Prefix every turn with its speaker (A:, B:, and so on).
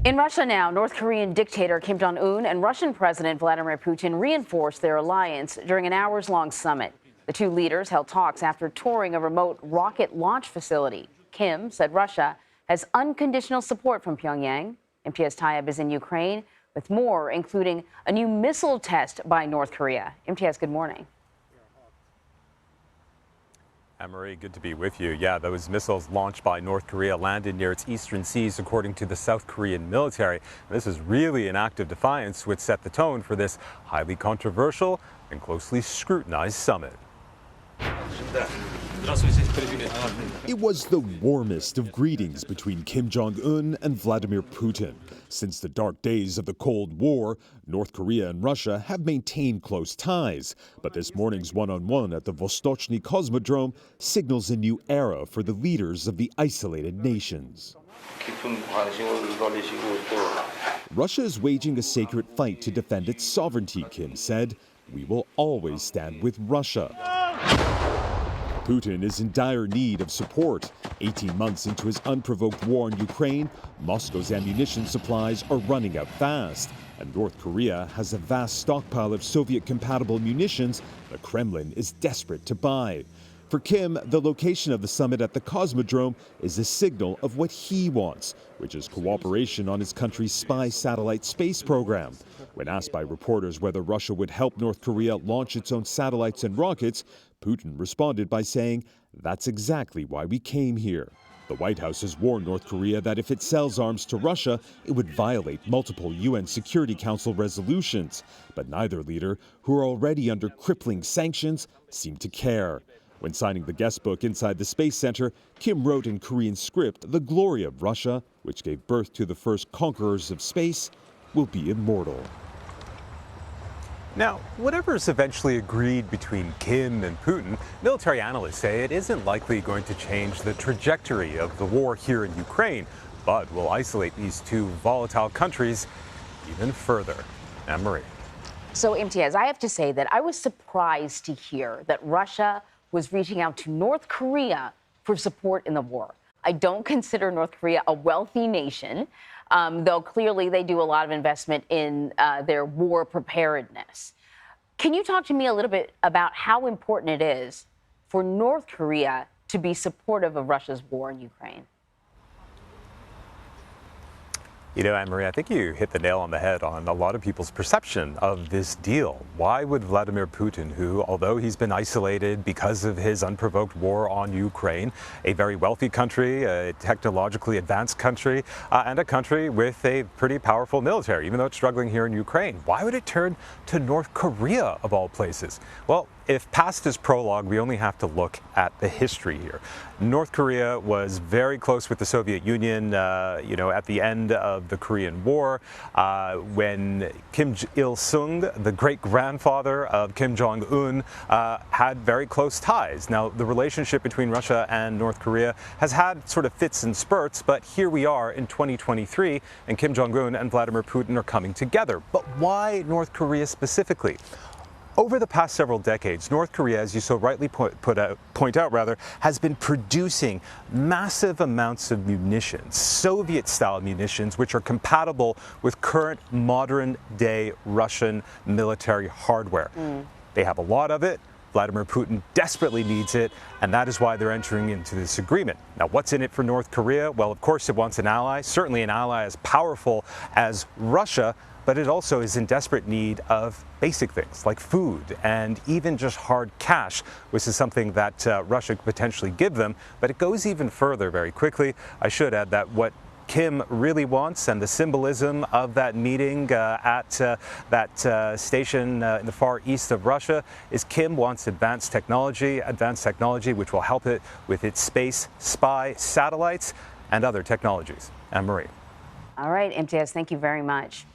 A: In Russia now, North Korean dictator Kim Jong-un and Russian President Vladimir Putin reinforced their alliance during an hours-long summit. The two leaders held talks after touring a remote rocket launch facility. Kim said Russia has unconditional support from Pyongyang. Imtiaz Tyab is in Ukraine with more, including a new missile test by North Korea. Imtiaz, good morning.
B: Anne-Marie, good to be with you. Yeah, those missiles launched by North Korea landed near its eastern seas, according to the South Korean military. This is really an act of defiance, which set the tone for this highly controversial and closely scrutinized summit.
C: It was the warmest of greetings between Kim Jong-un and Vladimir Putin. Since the dark days of the Cold War, North Korea and Russia have maintained close ties. But this morning's one-on-one at the Vostochny Cosmodrome signals a new era for the leaders of the isolated nations. Russia is waging a sacred fight to defend its sovereignty, Kim said. We will always stand with Russia. Putin is in dire need of support. 18 months into his unprovoked war in Ukraine, Moscow's ammunition supplies are running out fast. And North Korea has a vast stockpile of Soviet-compatible munitions the Kremlin is desperate to buy. For Kim, the location of the summit at the Cosmodrome is a signal of what he wants, which is cooperation on his country's spy satellite space program. When asked by reporters whether Russia would help North Korea launch its own satellites and rockets, Putin responded by saying, "That's exactly why we came here." The White House has warned North Korea that if it sells arms to Russia, it would violate multiple UN Security Council resolutions. But neither leader, who are already under crippling sanctions, seem to care. When signing the guest book inside the Space Center, Kim wrote in Korean script, "The glory of Russia, which gave birth to the first conquerors of space, will be immortal."
B: Now, whatever is eventually agreed between Kim and Putin, military analysts say it isn't likely going to change the trajectory of the war here in Ukraine, but will isolate these two volatile countries even further. Anne-Marie.
A: So, Imtiaz, I have to say that I was surprised to hear that Russia was reaching out to North Korea for support in the war. I don't consider North Korea a wealthy nation, though clearly they do a lot of investment in their war preparedness. Can you talk to me a little bit about how important it is for North Korea to be supportive of Russia's war in Ukraine?
B: You know, Anne-Marie, I think you hit the nail on the head on a lot of people's perception of this deal. Why would Vladimir Putin, who, although he's been isolated because of his unprovoked war on Ukraine, a very wealthy country, a technologically advanced country, and a country with a pretty powerful military, even though it's struggling here in Ukraine, why would it turn to North Korea, of all places? Well, if past is prologue, we only have to look at the history here. North Korea was very close with the Soviet Union, at the end of the Korean War, when Kim Il-sung, the great-grandfather of Kim Jong-un, had very close ties. Now, the relationship between Russia and North Korea has had sort of fits and spurts, but here we are in 2023, and Kim Jong-un and Vladimir Putin are coming together. But why North Korea specifically? Over the past several decades, North Korea, as you so rightly point out, has been producing massive amounts of munitions, Soviet-style munitions, which are compatible with current modern-day Russian military hardware. They have a lot of it. Vladimir Putin desperately needs it, and that is why they're entering into this agreement. Now, what's in it for North Korea? Well, of course, it wants an ally, certainly an ally as powerful as Russia, but it also is in desperate need of basic things like food and even just hard cash, which is something that Russia could potentially give them. But it goes even further very quickly. I should add that what Kim really wants, and the symbolism of that meeting at that station in the far east of Russia, is Kim wants advanced technology which will help it with its space spy satellites and other technologies. Anne-Marie.
A: All right, Imtiaz, thank you very much.